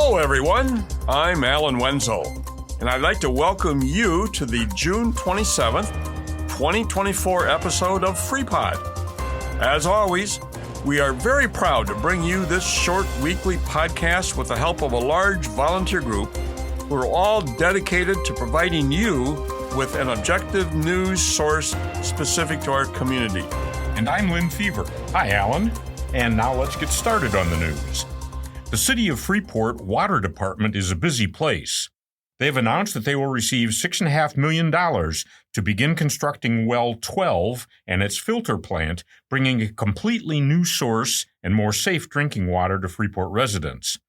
Hello, everyone. I'm Alan Wenzel, and I'd like to welcome you to the June 27th, 2024 episode of FREEPOD. As always, we are very proud to bring you this short weekly podcast with the help of a large volunteer group who are all dedicated to providing you with an objective news source specific to our community. And I'm Lynn Fever. Hi, Alan. And now let's get started on the news. The City of Freeport Water Department is a busy place. They've announced that they will receive $6.5 million to begin constructing Well 12 and its filter plant, bringing a completely new source and more safe drinking water to Freeport residents.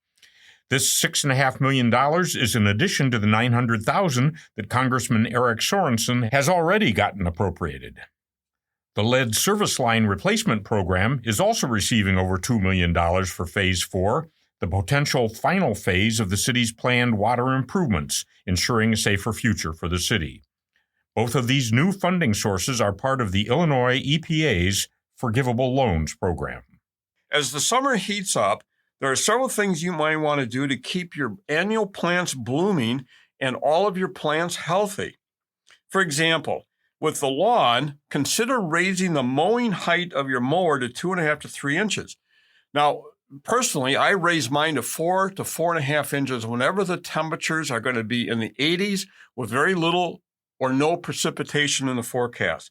This $6.5 million is in addition to the $900,000 that Congressman Eric Sorensen has already gotten appropriated. The lead service line replacement program is also receiving over $2 million for Phase 4, the potential final phase of the city's planned water improvements, ensuring a safer future for the city. Both of these new funding sources are part of the Illinois EPA's Forgivable Loans program. As the summer heats up, there are several things you might want to do to keep your annual plants blooming and all of your plants healthy. For example, with the lawn, consider raising the mowing height of your mower to 2.5 to 3 inches. Now, personally, I raise mine to 4 to 4.5 inches whenever the temperatures are going to be in the 80s with very little or no precipitation in the forecast.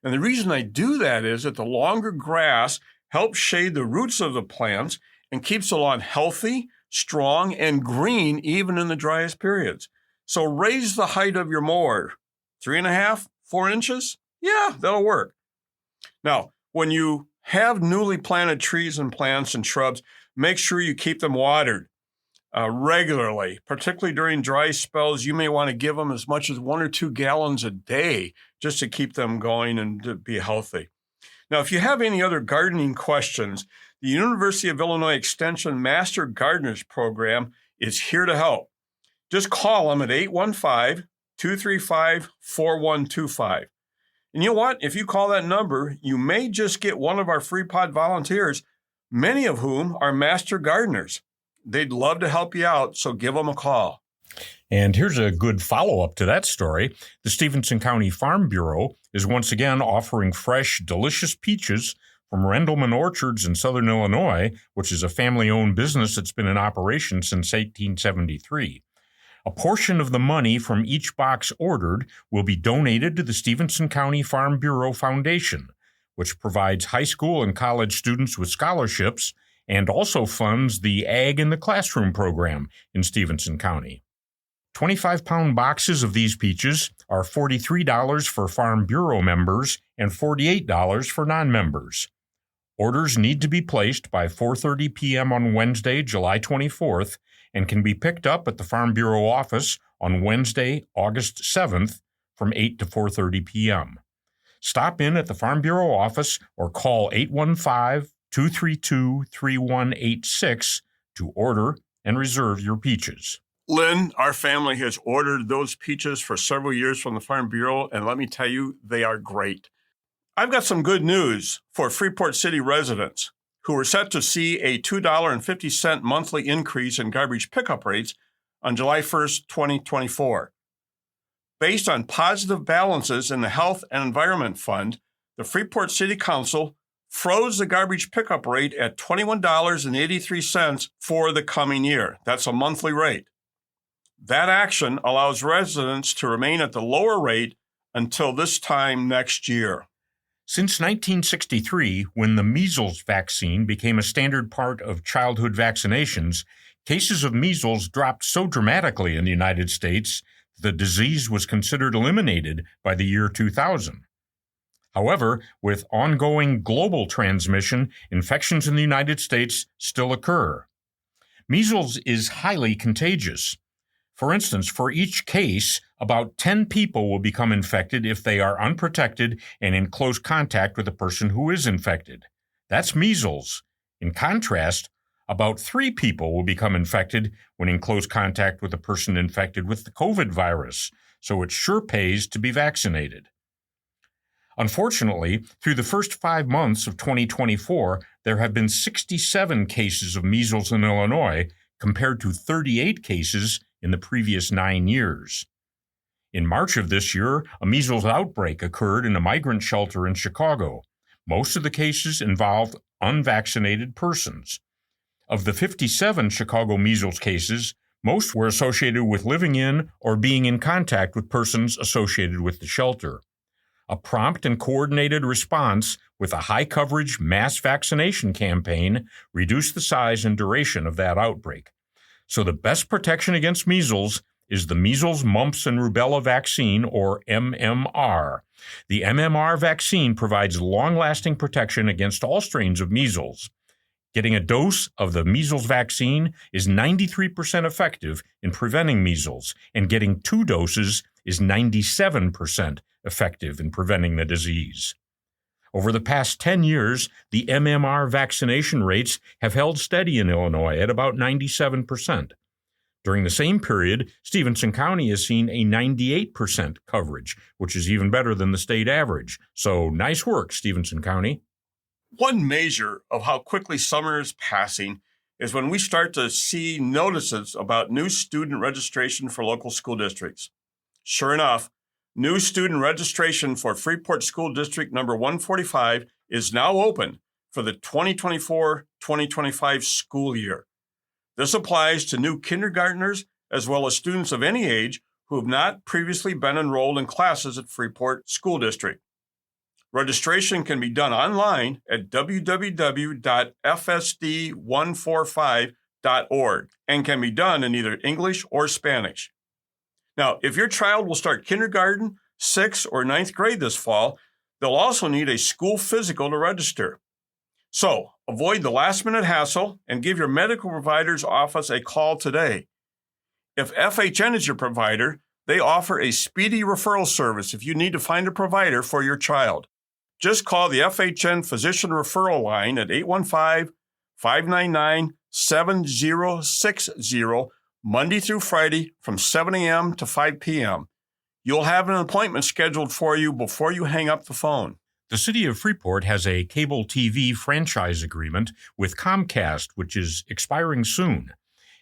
And the reason I do that is that the longer grass helps shade the roots of the plants and keeps the lawn healthy, strong, and green even in the driest periods. So raise the height of your mower, 3.5, 4 inches? Yeah, that'll work. Now, when you have newly planted trees and plants and shrubs, make sure you keep them watered regularly. Particularly during dry spells, you may want to give them as much as 1 or 2 gallons a day just to keep them going and to be healthy. Now, if you have any other gardening questions, the University of Illinois Extension Master Gardeners Program is here to help. Just call them at 815-235-4125. And you know what? If you call that number, you may just get one of our FREEPOD volunteers, many of whom are master gardeners. They'd love to help you out, so give them a call. And here's a good follow-up to that story. The Stephenson County Farm Bureau is once again offering fresh, delicious peaches from Rendleman Orchards in southern Illinois, which is a family-owned business that's been in operation since 1873. A portion of the money from each box ordered will be donated to the Stephenson County Farm Bureau Foundation, which provides high school and college students with scholarships and also funds the Ag in the Classroom program in Stephenson County. 25-pound boxes of these peaches are $43 for Farm Bureau members and $48 for non-members. Orders need to be placed by 4:30 p.m. on Wednesday, July 24th, and can be picked up at the Farm Bureau office on Wednesday, August 7th from 8 to 4:30 p.m. Stop in at the Farm Bureau office or call 815-232-3186 to order and reserve your peaches. Lynn, our family has ordered those peaches for several years from the Farm Bureau, and let me tell you, they are great. I've got some good news for Freeport City residents who are set to see a $2.50 monthly increase in garbage pickup rates on July 1st, 2024. Based on positive balances in the Health and Environment Fund, the Freeport City Council froze the garbage pickup rate at $21.83 for the coming year. That's a monthly rate. That action allows residents to remain at the lower rate until this time next year. Since 1963, when the measles vaccine became a standard part of childhood vaccinations, cases of measles dropped so dramatically in the United States the disease was considered eliminated by the year 2000. However, with ongoing global transmission, infections in the United States still occur. Measles is highly contagious. For instance, for each case, about 10 people will become infected if they are unprotected and in close contact with a person who is infected. That's measles. In contrast, about 3 people will become infected when in close contact with a person infected with the COVID virus, so it sure pays to be vaccinated. Unfortunately, through the first 5 months of 2024, there have been 67 cases of measles in Illinois, compared to 38 cases in the previous 9 years. In March of this year, a measles outbreak occurred in a migrant shelter in Chicago. Most of the cases involved unvaccinated persons. Of the 57 Chicago measles cases, most were associated with living in or being in contact with persons associated with the shelter. A prompt and coordinated response with a high-coverage mass vaccination campaign reduced the size and duration of that outbreak. So the best protection against measles is the measles, mumps, and rubella vaccine, or MMR. The MMR vaccine provides long-lasting protection against all strains of measles. Getting a dose of the measles vaccine is 93% effective in preventing measles, and getting 2 doses is 97% effective in preventing the disease. Over the past 10 years, the MMR vaccination rates have held steady in Illinois at about 97%. During the same period, Stephenson County has seen a 98% coverage, which is even better than the state average. So nice work, Stephenson County. One measure of how quickly summer is passing is when we start to see notices about new student registration for local school districts. Sure enough, new student registration for Freeport School District number 145 is now open for the 2024-2025 school year. This applies to new kindergartners as well as students of any age who have not previously been enrolled in classes at Freeport School District. Registration can be done online at www.fsd145.org and can be done in either English or Spanish. Now, if your child will start kindergarten, 6th, or 9th grade this fall, they'll also need a school physical to register. So, avoid the last-minute hassle and give your medical provider's office a call today. If FHN is your provider, they offer a speedy referral service if you need to find a provider for your child. Just call the FHN Physician Referral Line at 815-599-7060 Monday through Friday from 7 a.m. to 5 p.m. You'll have an appointment scheduled for you before you hang up the phone. The city of Freeport has a cable TV franchise agreement with Comcast, which is expiring soon.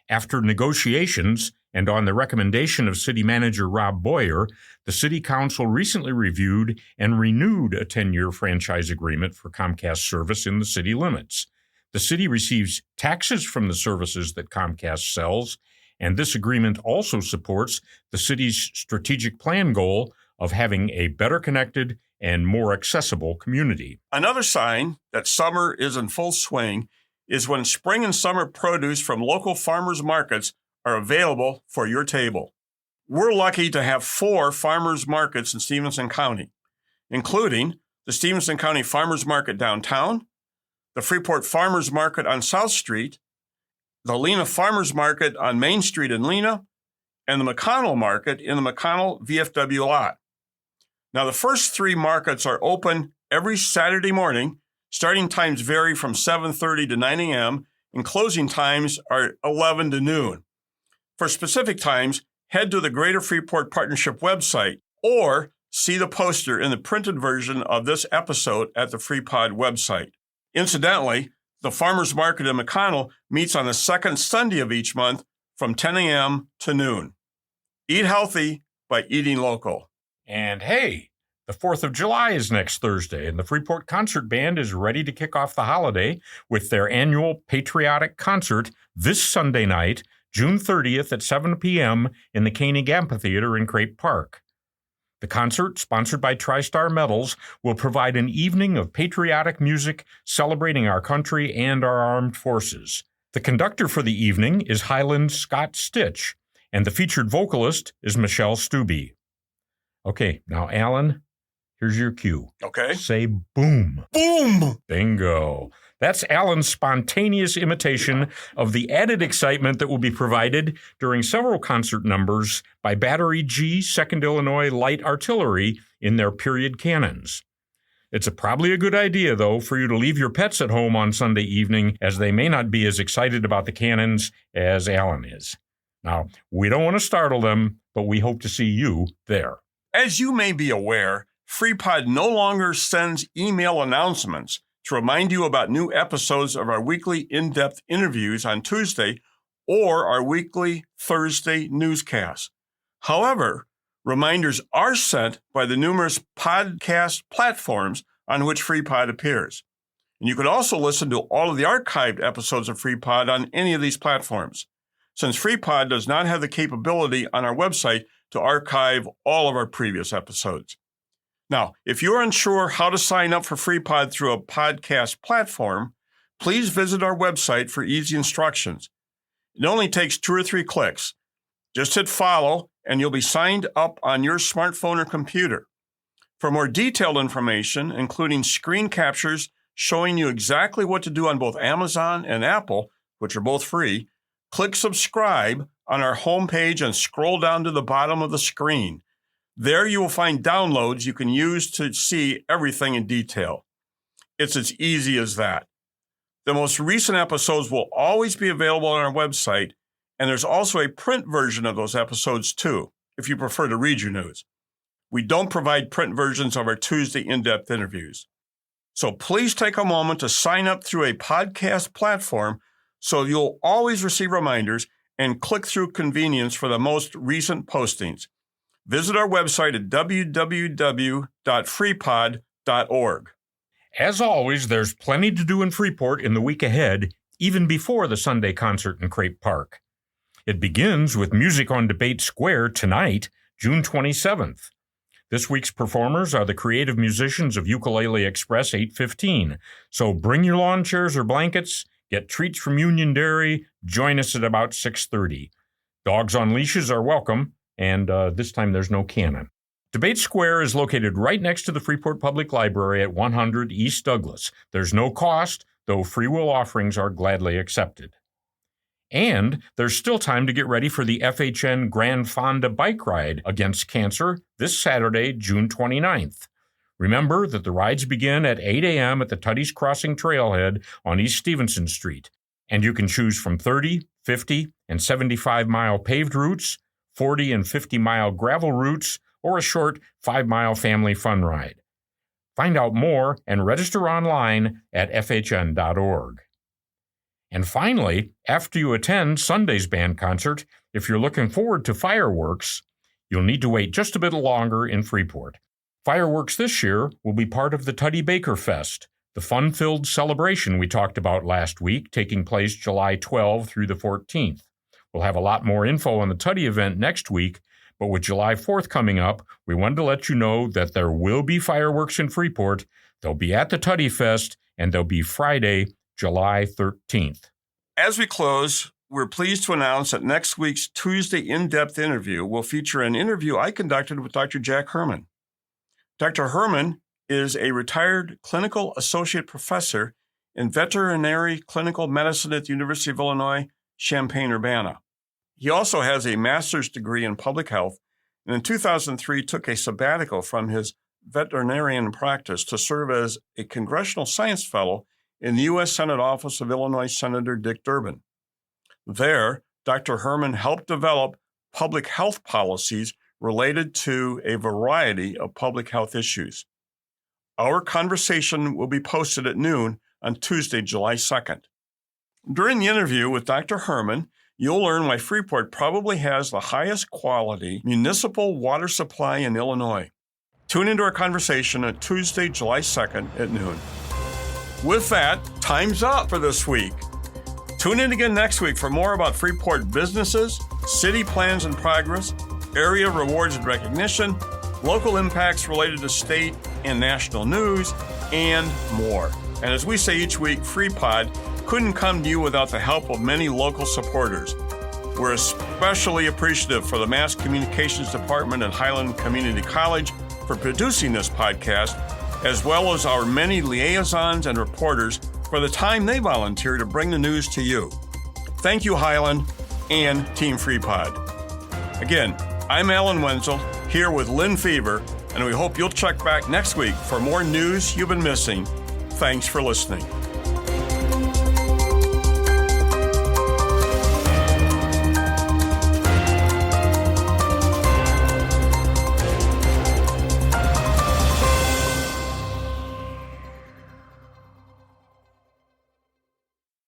After negotiations, and on the recommendation of City Manager Rob Boyer, the City Council recently reviewed and renewed a 10-year franchise agreement for Comcast service in the city limits. The city receives taxes from the services that Comcast sells, and this agreement also supports the city's strategic plan goal of having a better connected and more accessible community. Another sign that summer is in full swing is when spring and summer produce from local farmers markets are available for your table. We're lucky to have 4 farmers markets in Stephenson County, including the Stephenson County Farmers Market downtown, the Freeport Farmers Market on South Street, the Lena Farmers Market on Main Street in Lena, and the McConnell Market in the McConnell VFW lot. Now, the first 3 markets are open every Saturday morning. Starting times vary from 7:30 to 9 a.m., and closing times are 11 to noon. For specific times, head to the Greater Freeport Partnership website or see the poster in the printed version of this episode at the FREEPOD website. Incidentally, the Farmers Market in McConnell meets on the second Sunday of each month from 10 a.m. to noon. Eat healthy by eating local. And hey, the 4th of July is next Thursday, and the Freeport Concert Band is ready to kick off the holiday with their annual Patriotic concert this Sunday night, June 30th at 7 p.m. in the Koenig Amphitheater in Crape Park. The concert, sponsored by TriStar Metals, will provide an evening of patriotic music celebrating our country and our armed forces. The conductor for the evening is Highland Scott Stitch, and the featured vocalist is Michelle Stubbe. Okay, now, Alan, here's your cue. Okay. Say boom. Boom! Bingo. That's Alan's spontaneous imitation of the added excitement that will be provided during several concert numbers by Battery G 2nd Illinois Light Artillery in their period cannons. It's probably a good idea, though, for you to leave your pets at home on Sunday evening, as they may not be as excited about the cannons as Alan is. Now, we don't want to startle them, but we hope to see you there. As you may be aware, FreePod no longer sends email announcements to remind you about new episodes of our weekly in-depth interviews on Tuesday or our weekly Thursday newscast. However, reminders are sent by the numerous podcast platforms on which FreePod appears. And you can also listen to all of the archived episodes of FreePod on any of these platforms, since FreePod does not have the capability on our website to archive all of our previous episodes. Now, if you're unsure how to sign up for FreePod through a podcast platform, please visit our website for easy instructions. It only takes 2 or 3 clicks. Just hit follow, and you'll be signed up on your smartphone or computer. For more detailed information, including screen captures showing you exactly what to do on both Amazon and Apple, which are both free, click subscribe on our homepage and scroll down to the bottom of the screen. There you will find downloads you can use to see everything in detail. It's as easy as that. The most recent episodes will always be available on our website, and there's also a print version of those episodes too, if you prefer to read your news. We don't provide print versions of our Tuesday in-depth interviews. So please take a moment to sign up through a podcast platform so you'll always receive reminders and click through convenience for the most recent postings. Visit our website at www.freepod.org. As always, there's plenty to do in Freeport in the week ahead, even before the Sunday concert in Crepe Park. It begins with music on Debate Square tonight, June 27th. This week's performers are the creative musicians of Ukulele Express 815, so bring your lawn chairs or blankets, get treats from Union Dairy, join us at about 6:30. Dogs on leashes are welcome, and this time there's no cannon. Debate Square is located right next to the Freeport Public Library at 100 East Douglas. There's no cost, though free will offerings are gladly accepted. And there's still time to get ready for the FHN Gran Fonda bike ride against cancer this Saturday, June 29th. Remember that the rides begin at 8 a.m. at the Tuddy's Crossing Trailhead on East Stevenson Street, and you can choose from 30, 50, and 75-mile paved routes, 40 and 50-mile gravel routes, or a short 5-mile family fun ride. Find out more and register online at fhn.org. And finally, after you attend Sunday's band concert, if you're looking forward to fireworks, you'll need to wait just a bit longer in Freeport. Fireworks this year will be part of the Tuddy Baker Fest, the fun-filled celebration we talked about last week, taking place July 12 through the 14th. We'll have a lot more info on the Tuddy event next week, but with July 4th coming up, we wanted to let you know that there will be fireworks in Freeport. They'll be at the Tuddy Fest, and they'll be Friday, July 13th. As we close, we're pleased to announce that next week's Tuesday in-depth interview will feature an interview I conducted with Dr. Jack Herman. Dr. Herman is a retired clinical associate professor in veterinary clinical medicine at the University of Illinois, Champaign-Urbana. He also has a master's degree in public health, and in 2003 took a sabbatical from his veterinarian practice to serve as a congressional science fellow in the U.S. Senate office of Illinois Senator Dick Durbin. There, Dr. Herman helped develop public health policies related to a variety of public health issues. Our conversation will be posted at noon on Tuesday, July 2nd. During the interview with Dr. Herman, you'll learn why Freeport probably has the highest quality municipal water supply in Illinois. Tune into our conversation on Tuesday, July 2nd at noon. With that, time's up for this week. Tune in again next week for more about Freeport businesses, city plans and progress, area rewards and recognition, local impacts related to state and national news, and more. And as we say each week, FreePod couldn't come to you without the help of many local supporters. We're especially appreciative for the Mass Communications Department at Highland Community College for producing this podcast, as well as our many liaisons and reporters for the time they volunteer to bring the news to you. Thank you, Highland and Team FreePod. Again, I'm Alan Wenzel, here with Lynn Fever, and we hope you'll check back next week for more news you've been missing. Thanks for listening.